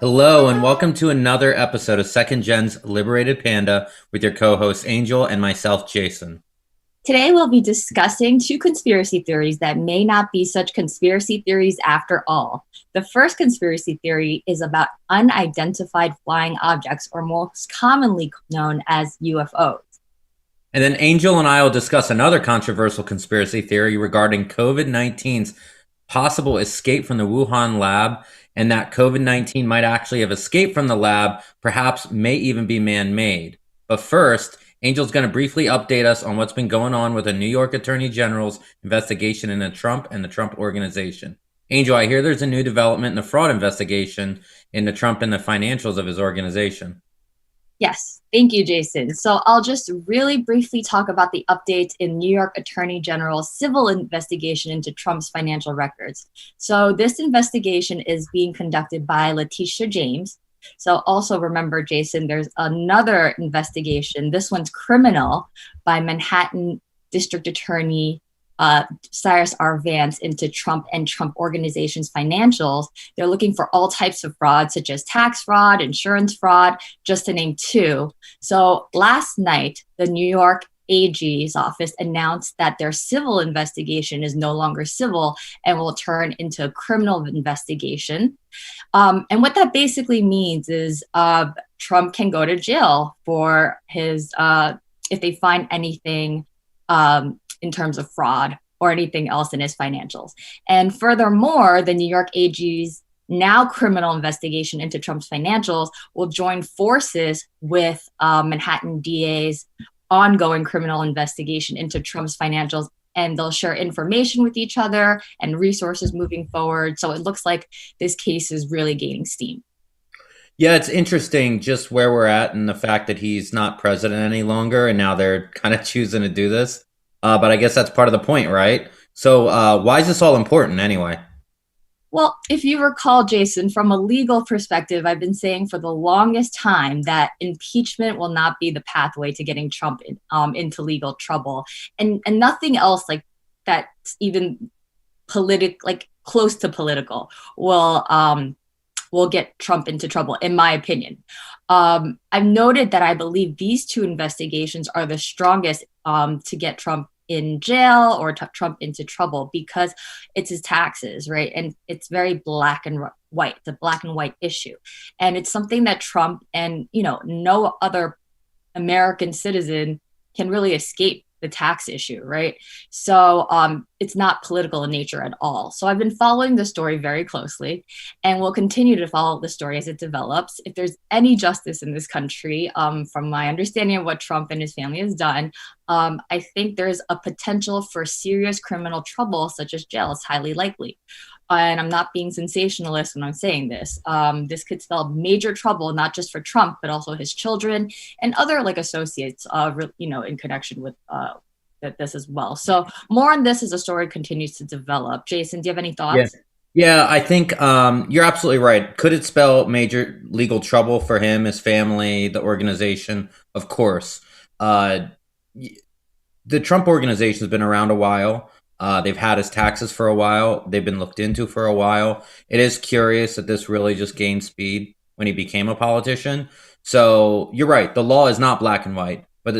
Hello, and welcome to another episode of Second Gen's Liberated Panda with your co hosts Angel and myself, Jason. Today, we'll be discussing two conspiracy theories that may not be such conspiracy theories after all. The first conspiracy theory is about unidentified flying objects, or most commonly known as UFOs. And then Angel and I will discuss another controversial conspiracy theory regarding COVID 19's possible escape from the Wuhan lab, and that COVID 19 might actually have escaped from the lab, perhaps may even be man made. But first, Angel's going to briefly update us on what's been going on with the New York Attorney General's investigation into Trump and the Trump Organization. Angel, I hear there's a new development in the fraud investigation into Trump and the financials of his organization. Yes, thank you, Jason. So I'll just really briefly talk about the updates in New York Attorney General's civil investigation into Trump's financial records. So this investigation is being conducted by Letitia James. So also remember, Jason, there's another investigation. This one's criminal by Manhattan District Attorney Cyrus R. Vance into Trump and Trump Organization's financials. They're looking for all types of fraud, such as tax fraud, insurance fraud, just to name two. So last night, the New York AG's office announced that their civil investigation is no longer civil and will turn into a criminal investigation. And what that basically means is Trump can go to jail for his, if they find anything in terms of fraud or anything else in his financials. And furthermore, the New York AG's now criminal investigation into Trump's financials will join forces with Manhattan DA's ongoing criminal investigation into Trump's financials, and they'll share information with each other and resources moving forward. So it looks like this case is really gaining steam. Yeah, it's interesting just where we're at and the fact that he's not president any longer, and now they're kind of choosing to do this. But I guess that's part of the point, right? So, why is this all important anyway? Well, if you recall, Jason, from a legal perspective, I've been saying for the longest time that impeachment will not be the pathway to getting Trump into legal trouble, and nothing else like that's even like close to political will get Trump into trouble, in my opinion. I've noted that I believe these two investigations are the strongest to get Trump in jail or Trump into trouble because it's his taxes, right? And it's very black and white. It's a black and white issue. And it's something that Trump and, no other American citizen can really escape the tax issue, right? So it's not political in nature at all. So I've been following the story very closely and will continue to follow the story as it develops. If there's any justice in this country, from my understanding of what Trump and his family has done, I think there's a potential for serious criminal trouble, such as jail. It's highly likely. And I'm not being sensationalist when I'm saying this. This could spell major trouble, not just for Trump, but also his children and other like associates, in connection with this as well. So more on this as the story continues to develop. Jason, do you have any Yeah. thoughts? Yeah, I think you're absolutely right. Could it spell major legal trouble for him, his family, the organization? Of course. Y- the Trump organization has been around a while. They've had his taxes for a while. They've been looked into for a while. It is curious that this really just gained speed when he became a politician. So you're right. The law is not black and white, but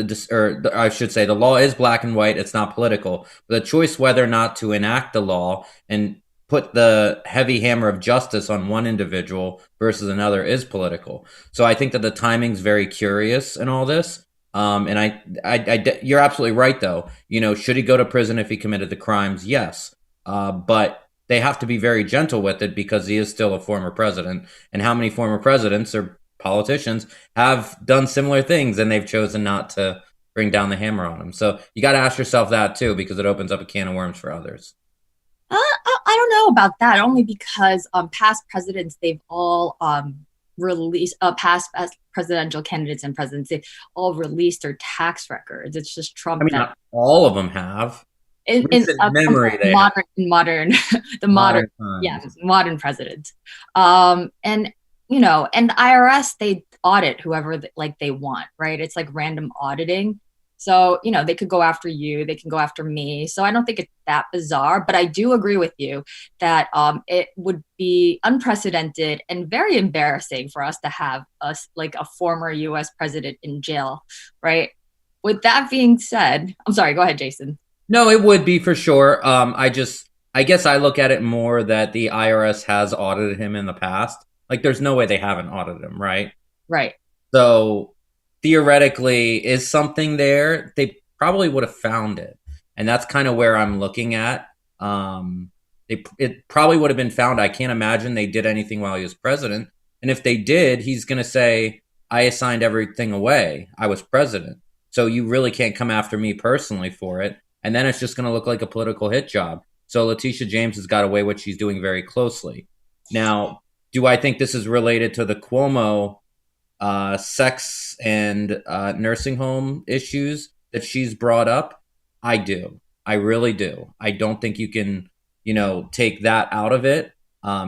I should say, the law is black and white. It's not political. The choice whether or not to enact the law and put the heavy hammer of justice on one individual versus another is political. So I think that the timing's very curious in all this. You're absolutely right, though. Should he go to prison if he committed the crimes? Yes. But they have to be very gentle with it because he is still a former president. And how many former presidents or politicians have done similar things and they've chosen not to bring down the hammer on them? So you got to ask yourself that, too, because it opens up a can of worms for others. I don't know about that, only because past presidents, they've all released, past presidential candidates and presidents, they've all released their tax records. It's just I Trump mean, that not all of them have. in Recent memory, they have modern the modern modern yeah times. modern president. And and the IRS, they audit whoever like they want, right? It's like random auditing. So, they could go after you, they can go after me. So I don't think it's that bizarre, but I do agree with you that it would be unprecedented and very embarrassing for us to have us like a former US president in jail, right? With that being said, I'm sorry, go ahead, Jason. No, it would be for sure. I guess I look at it more that the IRS has audited him in the past. Like, there's no way they haven't audited him, right? Right. So theoretically, is something there? They probably would have found it, and that's kind of where I'm looking at. It probably would have been found. I can't imagine they did anything while he was president, and if they did, he's going to say, "I assigned everything away. I was president, so you really can't come after me personally for it." And then it's just going to look like a political hit job. So Letitia James has got away what she's doing very closely. Now, do I think this is related to the Cuomo sex and nursing home issues that she's brought up? I do. I really do. I don't think you can, take that out of it,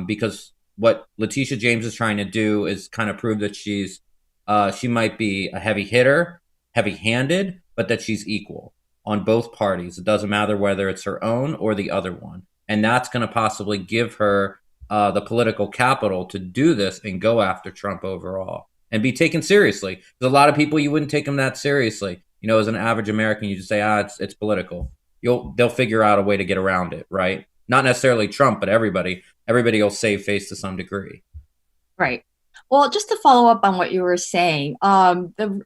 because what Letitia James is trying to do is kind of prove that she might be a heavy hitter, heavy handed, but that she's equal on both parties. It doesn't matter whether it's her own or the other one. And that's going to possibly give her the political capital to do this and go after Trump overall and be taken seriously. There's a lot of people you wouldn't take them that seriously. As an average American, you just say, it's political. They'll figure out a way to get around it, right? Not necessarily Trump, but everybody. Everybody will save face to some degree. Right. Well, just to follow up on what you were saying, the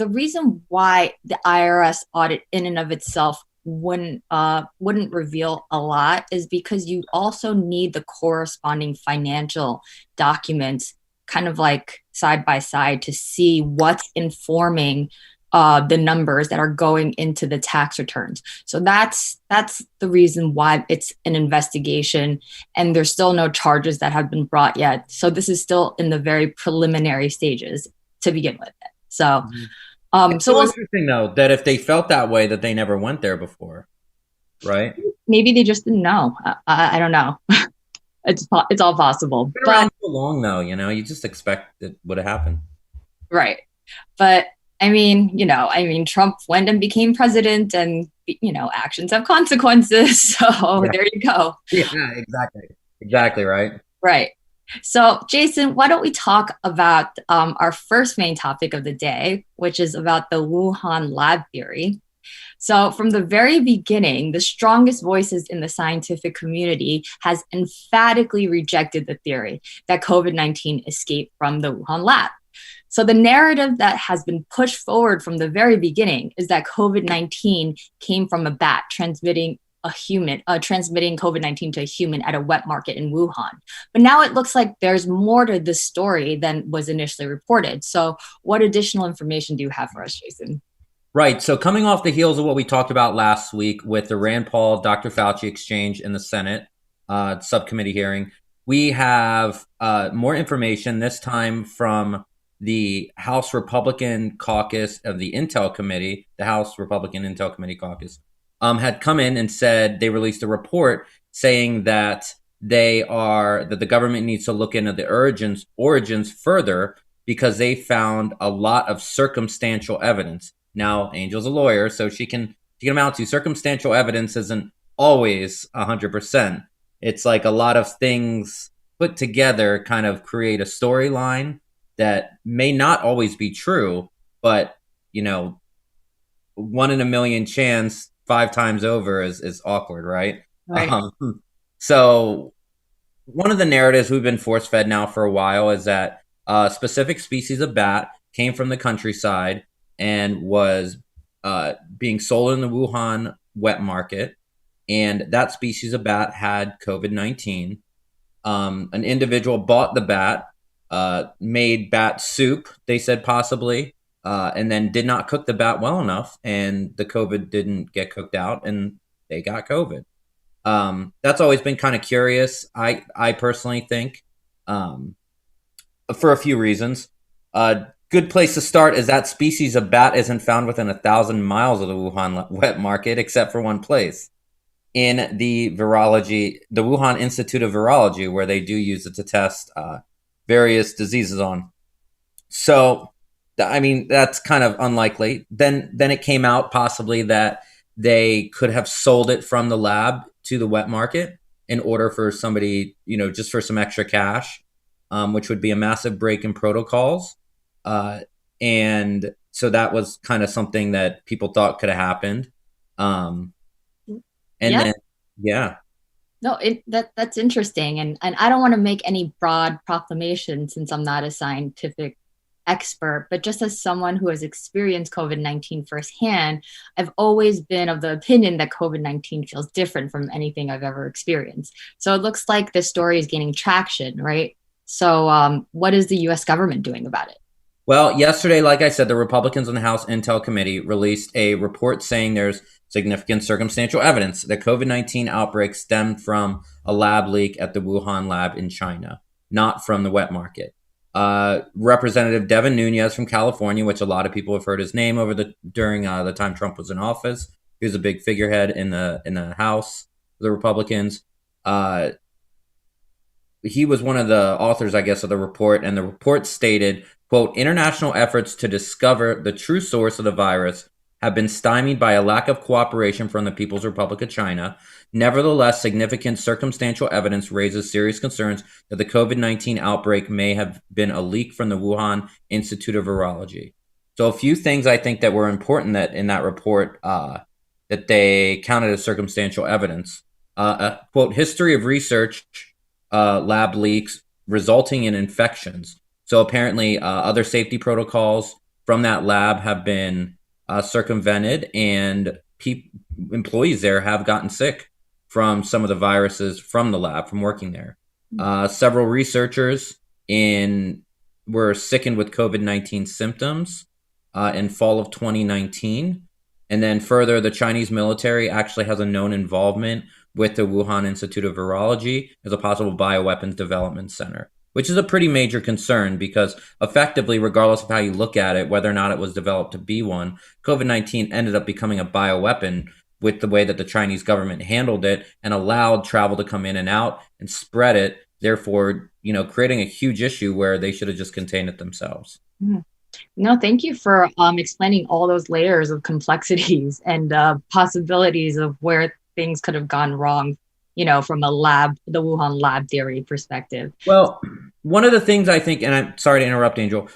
reason why the IRS audit in and of itself wouldn't reveal a lot is because you also need the corresponding financial documents, kind of like side by side, to see what's informing the numbers that are going into the tax returns. So that's the reason why it's an investigation, and there's still no charges that have been brought yet. So this is still in the very preliminary stages to begin with. So, it's so interesting though that if they felt that way, that they never went there before, right? Maybe they just didn't know. I don't know. It's all possible. It's been around so long though, you just expect it would have happened, right? But Trump went and became president, and actions have consequences. So yeah. There you go. Yeah, exactly right. Right. So, Jason, why don't we talk about our first main topic of the day, which is about the Wuhan lab theory. So, from the very beginning, the strongest voices in the scientific community has emphatically rejected the theory that COVID-19 escaped from the Wuhan lab. So the narrative that has been pushed forward from the very beginning is that COVID-19 came from a bat transmitting COVID-19 to a human at a wet market in Wuhan. But now it looks like there's more to this story than was initially reported. So what additional information do you have for us, Jason? Right. So coming off the heels of what we talked about last week with the Rand Paul, Dr. Fauci exchange in the Senate subcommittee hearing, we have more information, this time from the House Republican Caucus of the Intel Committee, the House Republican Intel Committee Caucus, had come in and said they released a report saying that that the government needs to look into the origins further because they found a lot of circumstantial evidence. Now, Angel's a lawyer, so she can amount to circumstantial evidence isn't always 100%. It's like a lot of things put together kind of create a storyline that may not always be true, but 1 in a million chance 5 times over is awkward, right? Right. So one of the narratives we've been force fed now for a while is that a specific species of bat came from the countryside and was being sold in the Wuhan wet market, and that species of bat had COVID-19. An individual bought the bat, made bat soup, they said possibly, and then did not cook the bat well enough, and the COVID didn't get cooked out, and they got COVID. That's always been kind of curious. I personally think, for a few reasons. Good place to start is that species of bat isn't found within 1,000 miles of the Wuhan wet market, except for one place, in the Wuhan Institute of Virology, where they do use it to test various diseases on. So I mean, that's kind of unlikely. Then it came out possibly that they could have sold it from the lab to the wet market in order for somebody, just for some extra cash, which would be a massive break in protocols. Uh, and so that was kind of something that people thought could have happened. Um, and Yeah. then, yeah. No, that's interesting, and I don't want to make any broad proclamation since I'm not a scientific expert, but just as someone who has experienced COVID-19 firsthand, I've always been of the opinion that COVID-19 feels different from anything I've ever experienced. So it looks like this story is gaining traction, right? So, what is the U.S. government doing about it? Well, yesterday, like I said, the Republicans in the House Intel Committee released a report saying there's significant circumstantial evidence that COVID-19 outbreak stemmed from a lab leak at the Wuhan lab in China, not from the wet market. Representative Devin Nunes from California, which a lot of people have heard his name during the time Trump was in office. He was a big figurehead in the House, the Republicans. Uh, he was one of the authors, I guess, of the report, and the report stated, quote, international efforts to discover the true source of the virus have been stymied by a lack of cooperation from the People's Republic of China. Nevertheless, significant circumstantial evidence raises serious concerns that the COVID-19 outbreak may have been a leak from the Wuhan Institute of Virology. So a few things I think that were important that in that report that they counted as circumstantial evidence. Quote, history of research lab leaks resulting in infections. So apparently, other safety protocols from that lab have been circumvented, and employees there have gotten sick from some of the viruses from the lab from working there. Several researchers in were sickened with COVID-19 symptoms in fall of 2019. And then further, the Chinese military actually has a known involvement with the Wuhan Institute of Virology as a possible bioweapons development center, which is a pretty major concern because effectively, regardless of how you look at it, whether or not it was developed to be one, COVID-19 ended up becoming a bioweapon with the way that the Chinese government handled it and allowed travel to come in and out and spread it, therefore, creating a huge issue where they should have just contained it themselves. Mhm. No, thank you for explaining all those layers of complexities and possibilities of where things could have gone wrong, from the Wuhan lab theory perspective. Well, one of the things I think, and I'm sorry to interrupt, Angel,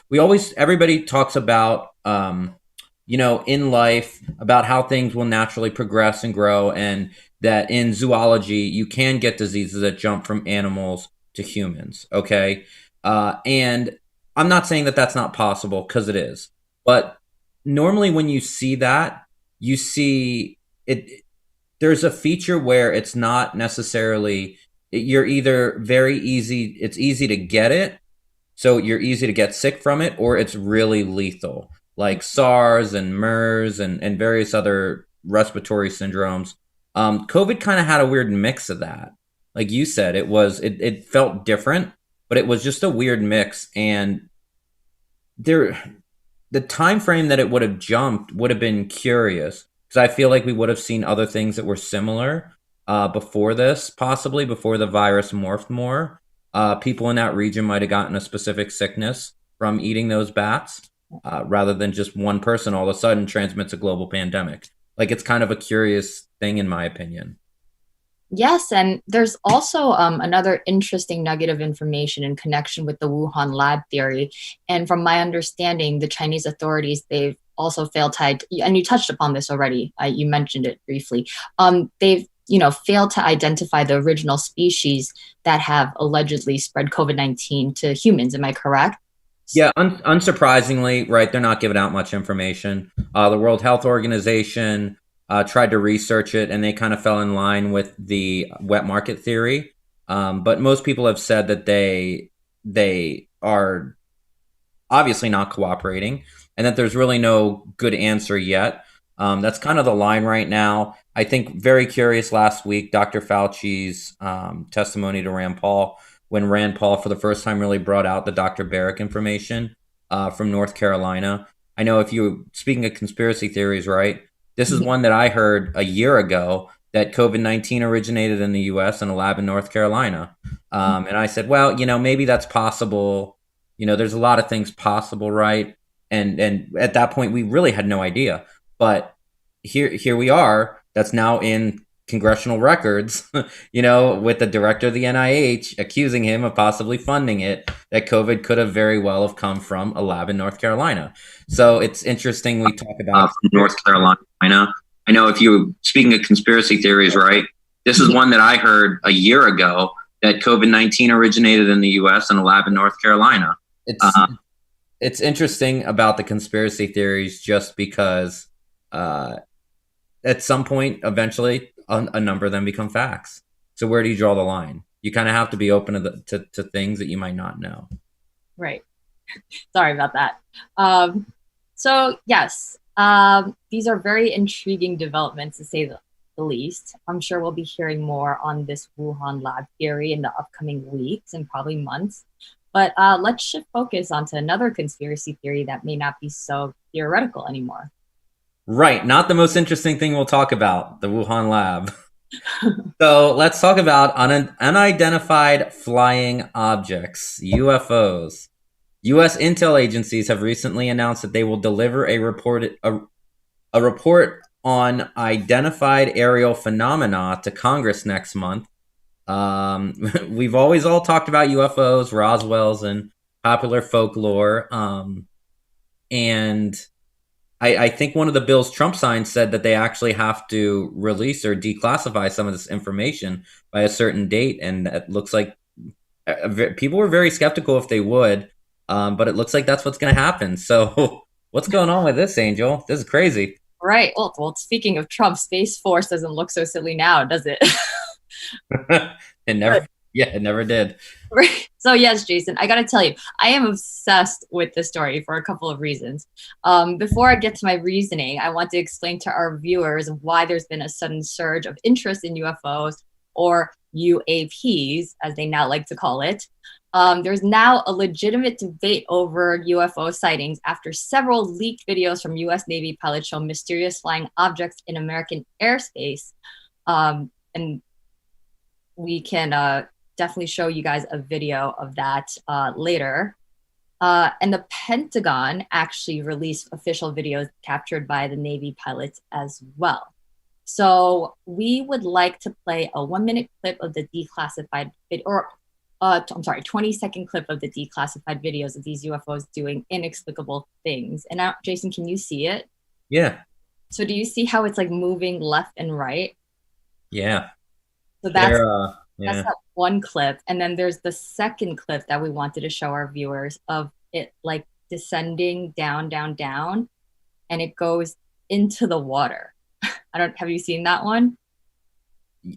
everybody talks about, in life, about how things will naturally progress and grow, and that in zoology, you can get diseases that jump from animals to humans, okay? And I'm not saying that that's not possible, because it is. But normally when you see that, you see it. There's a feature where it's not necessarily, you're either it's easy to get it, so you're easy to get sick from it, or it's really lethal, like SARS and MERS and various other respiratory syndromes. COVID kind of had a weird mix of that. Like you said, it felt different, but it was just a weird mix. And the time frame that it would have jumped would have been curious, because I feel like we would have seen other things that were similar before this, possibly before the virus morphed more. People in that region might have gotten a specific sickness from eating those bats, rather than just one person all of a sudden transmits a global pandemic. Like, it's kind of a curious thing, in my opinion. Yes, and there's also another interesting nugget of information in connection with the Wuhan lab theory. And from my understanding, the Chinese authorities, they've also failed to, and you touched upon this already, you mentioned it briefly. They've failed to identify the original species that have allegedly spread COVID-19 to humans. Am I correct? Yeah, unsurprisingly, right? They're not giving out much information. The World Health Organization tried to research it, and they kind of fell in line with the wet market theory. But most people have said that they are obviously not cooperating, and that there's really no good answer yet. That's kind of the line right now. I think very curious last week, Dr. Fauci's testimony to Rand Paul, when Rand Paul for the first time really brought out the Dr. Barrick information from North Carolina. I know, if you speaking of conspiracy theories, right? This is one that I heard a year ago, that COVID-19 originated in the U.S. in a lab in North Carolina. And I said, well, maybe that's possible. There's a lot of things possible, right? and at that point we really had no idea. But here we are. That's now in congressional records, with the director of the NIH accusing him of possibly funding it, that COVID could have very well have come from a lab in North Carolina. So it's interesting we talk about from North Carolina. I know if you speaking of conspiracy theories, right? This is one that I heard a year ago, that COVID-19 originated in the U.S. in a lab in North Carolina. It's interesting about the conspiracy theories just because at some point, eventually, a number of them become facts. So where do you draw the line? You kind of have to be open to things that you might not know. Right. Sorry about that. So yes, these are very intriguing developments, to say the least. I'm sure we'll be hearing more on this Wuhan lab theory in the upcoming weeks and probably months. But let's shift focus onto another conspiracy theory that may not be so theoretical anymore. Right. Not the most interesting thing we'll talk about, the Wuhan lab. So let's talk about unidentified flying objects, UFOs. U.S. intel agencies have recently announced that they will deliver a report on identified aerial phenomena to Congress next month. We've always all talked about UFOs, Roswell's, and popular folklore. And I think one of the bills Trump signed said that they actually have to release or declassify some of this information by a certain date. And it looks like people were very skeptical if they would. But it looks like that's what's going to happen. So what's going on with this, Angel? This is crazy. Right. Well, speaking of Trump, Space Force doesn't look so silly now, does it? It never did. Right. So yes, Jason, I got to tell you, I am obsessed with this story for a couple of reasons. Before I get to my reasoning, I want to explain to our viewers why there's been a sudden surge of interest in UFOs, or UAPs, as they now like to call it. There's now a legitimate debate over UFO sightings after several leaked videos from U.S. Navy pilots show mysterious flying objects in American airspace. And we can definitely show you guys a video of that later. And the Pentagon actually released official videos captured by the Navy pilots as well. So we would like to play a 1-minute clip of the declassified video, or 20-second clip of the declassified videos of these UFOs doing inexplicable things. And now, Jason, can you see it? Yeah. So do you see how it's like moving left and right? Yeah. So that's that one clip. And then there's the second clip that we wanted to show our viewers of it like descending down, down, down, and it goes into the water. Have you seen that one?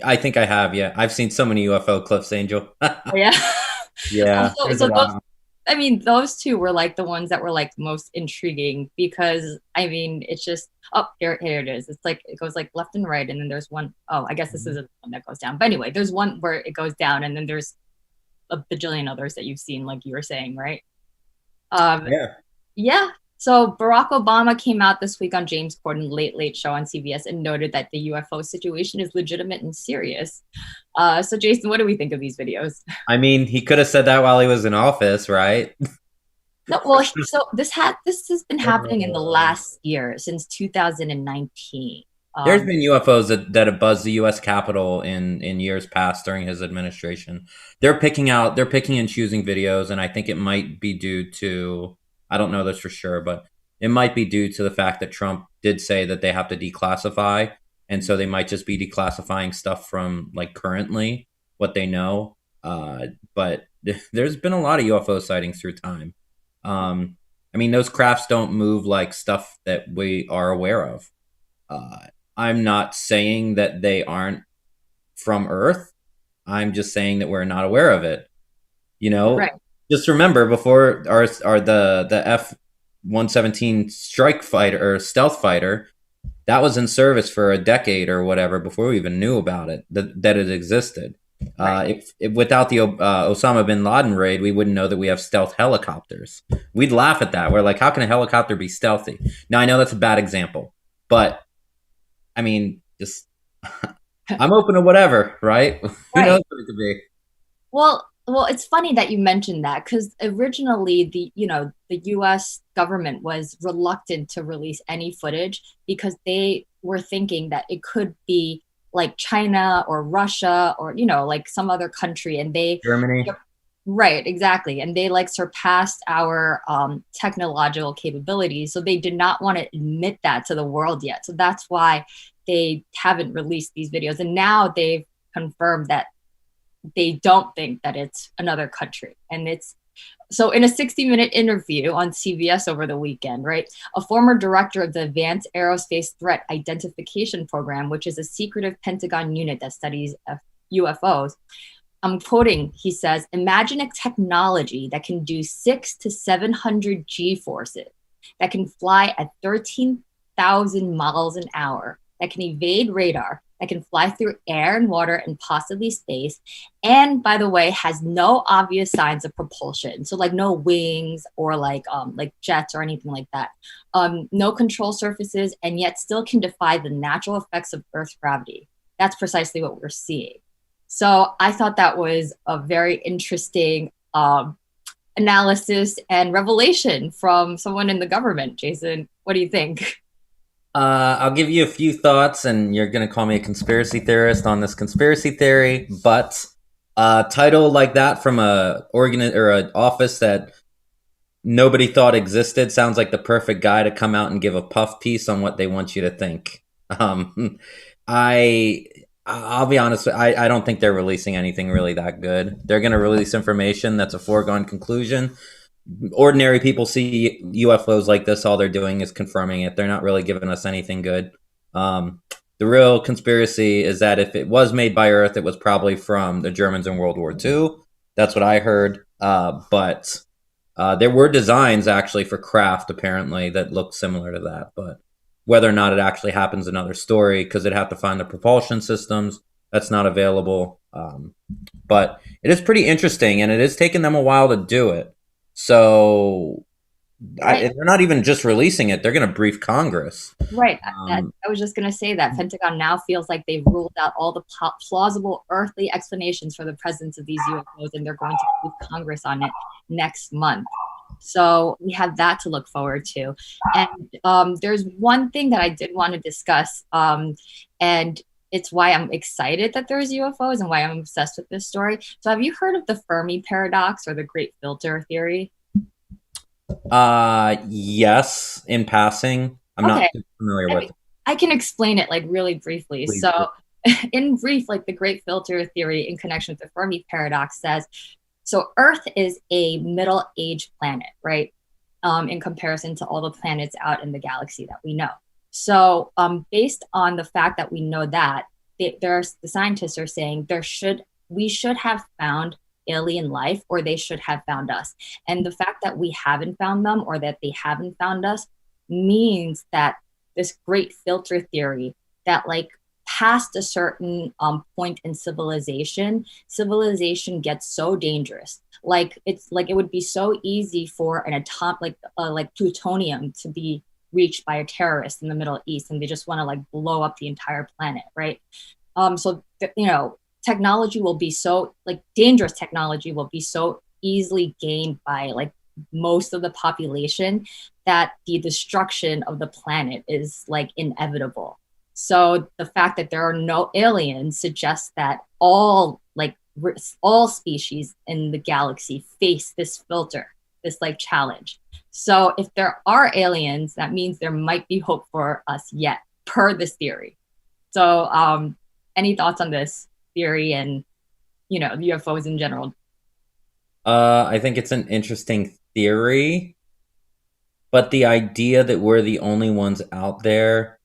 I think I have, yeah. I've seen so many UFO clips, Angel. Yeah. Yeah. Those two were like the ones that were like most intriguing, because it's just, here it is. It's like it goes like left and right, and then there's one, I guess this is the one that goes down. But anyway, there's one where it goes down, and then there's a bajillion others that you've seen, like you were saying, right? Yeah. So Barack Obama came out this week on James Corden Late Late Show on CBS and noted that the UFO situation is legitimate and serious. So Jason, what do we think of these videos? I mean, he could have said that while he was in office, right? No, well, so this has been happening in the last year, since 2019. There's been UFOs that have buzzed the U.S. Capitol in years past during his administration. They're picking and choosing videos, and I think it might be due to, I don't know this for sure, but it might be due to the fact that Trump did say that they have to declassify, and so they might just be declassifying stuff from like currently what they know. But there's been a lot of UFO sightings through time. Those crafts don't move like stuff that we are aware of. I'm not saying that they aren't from Earth. I'm just saying that we're not aware of it. Right. Just remember, before the F-117 strike fighter or stealth fighter, that was in service for a decade or whatever before we even knew about it, that it existed. Right. If without the Osama bin Laden raid, we wouldn't know that we have stealth helicopters. We'd laugh at that. We're like, how can a helicopter be stealthy? Now, I know that's a bad example, but just I'm open to whatever, right? Who knows what it could be? Well, Well, it's funny that you mentioned that because originally the US government was reluctant to release any footage because they were thinking that it could be like China or Russia or like some other country, and they Germany. right, exactly, and they like surpassed our technological capabilities, so they did not want to admit that to the world yet. So that's why they haven't released these videos, and now they've confirmed that they don't think that it's another country. And it's so in a 60-minute interview on CBS over the weekend, right? A former director of the Advanced Aerospace Threat Identification Program, which is a secretive Pentagon unit that studies UFOs. I'm quoting, he says, imagine a technology that can do 6 to 700 G forces, that can fly at 13,000 miles an hour, that can evade radar, that can fly through air and water and possibly space. And by the way, has no obvious signs of propulsion. So like no wings or like jets or anything like that. No control surfaces, and yet still can defy the natural effects of Earth's gravity. That's precisely what we're seeing. So I thought that was a very interesting analysis and revelation from someone in the government. Jason, what do you think? I'll give you a few thoughts, and you're going to call me a conspiracy theorist on this conspiracy theory. But a title like that from a or an office that nobody thought existed sounds like the perfect guy to come out and give a puff piece on what they want you to think. Um, I I'll be honest. I don't think they're releasing anything really that good. They're going to release information that's a foregone conclusion. Ordinary people see UFOs like this, all they're doing is confirming it. They're not really giving us anything good. The real conspiracy is that if it was made by Earth, it was probably from the Germans in World War II. That's what I heard. But there were designs actually for craft apparently that looked similar to that. But whether or not it actually happens, another story, because they'd have to find the propulsion systems. That's not available. But it is pretty interesting, and it is taking them a while to do it. So Right. they're not even just releasing it; they're going to brief Congress. Right. Um, I was just going to say that Pentagon now feels like they've ruled out all the plausible earthly explanations for the presence of these UFOs, and they're going to brief Congress on it next month. So we have that to look forward to. And there's one thing that I did want to discuss, and it's why I'm excited that there's UFOs and why I'm obsessed with this story. So have you heard of the Fermi paradox or the Great Filter theory? yes, in passing, I'm not Okay. too familiar I with mean, I can explain it like really briefly. it. So, in brief, like the Great Filter theory in connection with the Fermi paradox says, so Earth is a middle age planet, right? In comparison to all the planets out in the galaxy that we know. So, based on the fact that we know that, there's the scientists are saying we should have found alien life, or they should have found us. And the fact that we haven't found them, or that they haven't found us, means that this great filter theory that like past a certain point in civilization gets so dangerous, like it's like it would be so easy for an atom like plutonium to be reached by a terrorist in the Middle East, and they just want to like blow up the entire planet, right? Technology will be so like dangerous, technology will be so easily gained by like most of the population that the destruction of the planet is like inevitable. So the fact that there are no aliens suggests that all species in the galaxy face this filter, this like challenge. So if there are aliens, that means there might be hope for us yet, per this theory. So any thoughts on this theory and UFOs in general? I think it's an interesting theory, but the idea that we're the only ones out there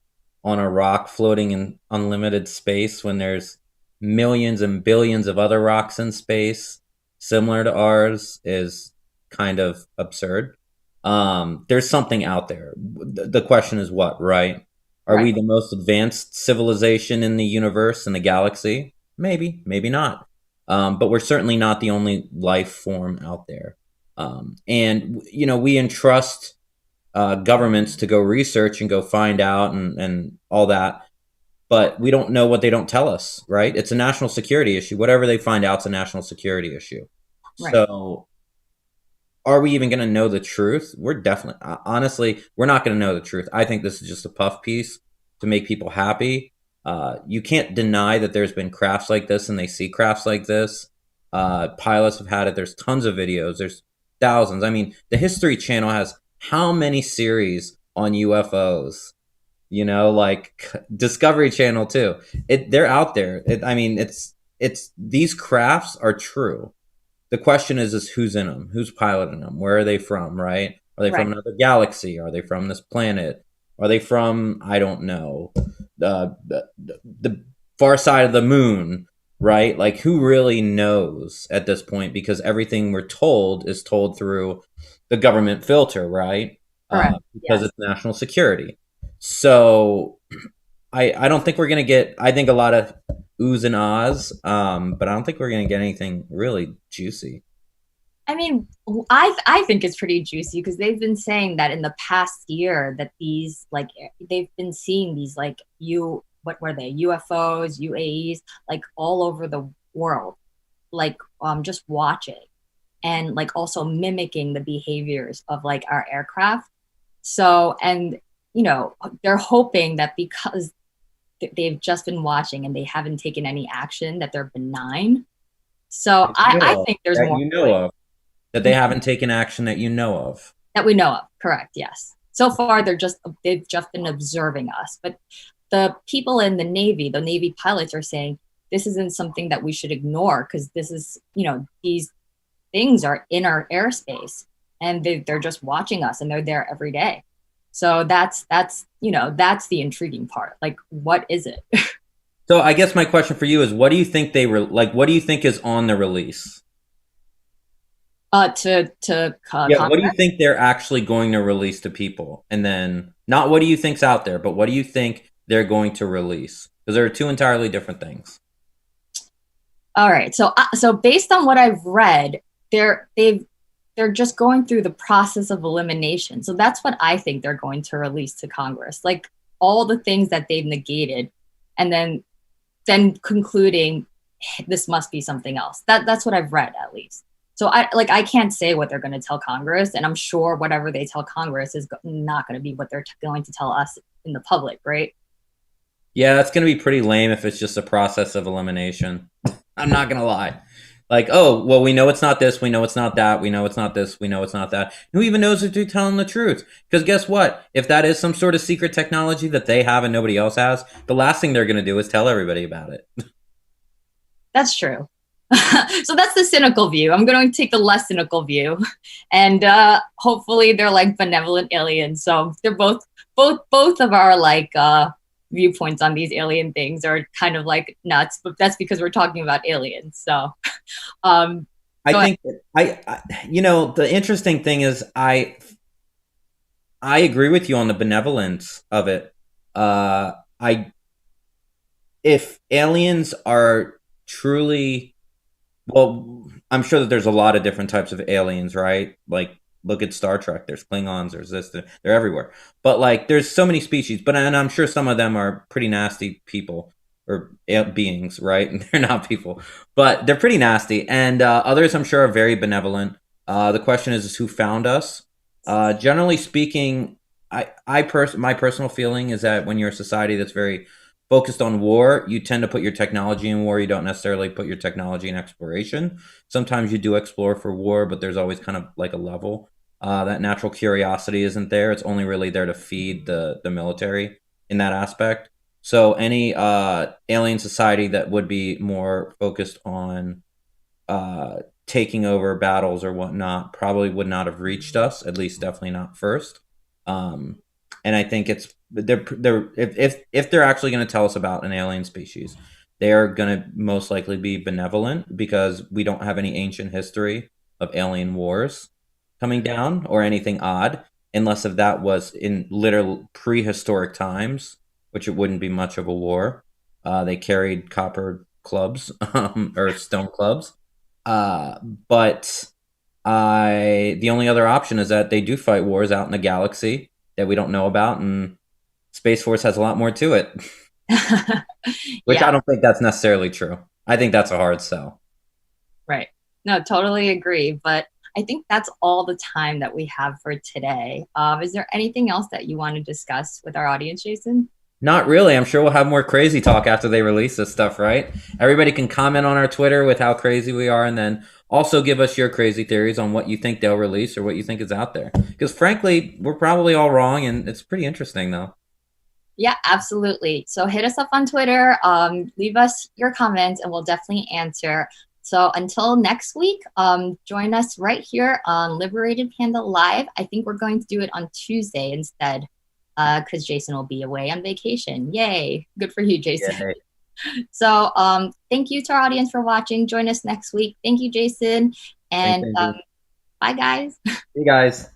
on a rock floating in unlimited space when there's millions and billions of other rocks in space similar to ours is kind of absurd. There's something out there. The question is what, right? Are Right. we the most advanced civilization in the universe, in the galaxy? Maybe, maybe not. But we're certainly not the only life form out there. And, we entrust governments to go research and go find out and all that. But we don't know what they don't tell us, right? It's a national security issue. Whatever they find out, it's a national security issue. Right. So are we even going to know the truth? We're definitely, honestly, we're not going to know the truth. I think this is just a puff piece to make people happy. You can't deny that there's been crafts like this, and they see crafts like this. Pilots have had it. There's tons of videos. There's thousands. I mean, the History Channel has how many series on UFOs? You know, like Discovery Channel too. They're out there. I mean, it's these crafts are true. The question is who's in them, who's piloting them, where are they from, right? Are they from Right. another galaxy? Are they from this planet? Are they from, I don't know, the far side of the moon, right? Like, who really knows at this point? Because everything we're told is told through the government filter, right? Correct. Because Yes. it's national security. So I don't think we're gonna get. I think a lot of oohs and ahs, but I don't think we're gonna get anything really juicy. I mean, I think it's pretty juicy because they've been saying that in the past year that these like they've been seeing these like what were they, UFOs, UAEs, like all over the world, like just watching and like also mimicking the behaviors of like our aircraft. So, and they're hoping that because they've just been watching and they haven't taken any action, that they're benign. So That you I know of, think there's that more you to know it. of, that they haven't taken action that you know of. That we know of. Correct. Yes. So far, they've just been observing us. But the people in the Navy pilots are saying this isn't something that we should ignore because this is, these things are in our airspace and they're just watching us and they're there every day. So that's the intriguing part. Like, what is it? So I guess my question for you is, what do you think they were like? What do you think is on the release? To Yeah, what do you Congress? think they're actually going to release to people? And then not what do you think's out there, but what do you think they're going to release? Because there are two entirely different things. All right. So based on what I've read, they're just going through the process of elimination. So that's what I think they're going to release to Congress, like all the things that they've negated, and then concluding this must be something else. That's what I've read at least. So I can't say what they're going to tell Congress, and I'm sure whatever they tell Congress is not going to be what they're going to tell us in the public, right? Yeah, that's going to be pretty lame if it's just a process of elimination. I'm not going to lie. Like, oh, well, we know it's not this, we know it's not that, we know it's not this, we know it's not that. Who even knows if they're telling the truth? Because guess what? If that is some sort of secret technology that they have and nobody else has, the last thing they're going to do is tell everybody about it. That's true. So that's the cynical view. I'm going to take the less cynical view, and hopefully they're like benevolent aliens. So they're both of our like viewpoints on these alien things are kind of like nuts, but that's because we're talking about aliens. So um, I go ahead. think the interesting thing is I agree with you on the benevolence of it. I if aliens are truly, well, I'm sure that there's a lot of different types of aliens, right? Like, look at Star Trek. There's Klingons. There's this. They're everywhere. But like, there's so many species. But and I'm sure some of them are pretty nasty people or beings, right? And they're not people, but they're pretty nasty. And others, I'm sure, are very benevolent. The question is who found us. Generally speaking, my personal feeling is that when you're a society that's very focused on war, you tend to put your technology in war. You don't necessarily put your technology in exploration. Sometimes you do explore for war, but there's always kind of like a level. That natural curiosity isn't there. It's only really there to feed the military in that aspect. So any alien society that would be more focused on taking over battles or whatnot probably would not have reached us. At least, definitely not first. Um, and I think it's they're if they're actually going to tell us about an alien species, they are going to most likely be benevolent because we don't have any ancient history of alien wars coming down or anything odd, unless if that was in literal prehistoric times, which it wouldn't be much of a war. They carried copper clubs or stone clubs, uh, but I the only other option is that they do fight wars out in the galaxy that we don't know about, and Space Force has a lot more to it, which Yeah, I don't think that's necessarily true. I think that's a hard sell. right. No, totally agree. But I think that's all the time that we have for today. Is there anything else that you want to discuss with our audience, Jason? Not really. I'm sure we'll have more crazy talk after they release this stuff, right? Everybody can comment on our Twitter with how crazy we are, and then also give us your crazy theories on what you think they'll release or what you think is out there. Because frankly, we're probably all wrong, and it's pretty interesting, though. Yeah, absolutely. So hit us up on Twitter, leave us your comments, and we'll definitely answer. So until next week, join us right here on Liberated Panda Live. I think we're going to do it on Tuesday instead, because Jason will be away on vacation. Yay! Good for you, Jason. Yeah. So thank you to our audience for watching. Join us next week. Thank you, Jason. And Thanks, bye, guys. See you guys.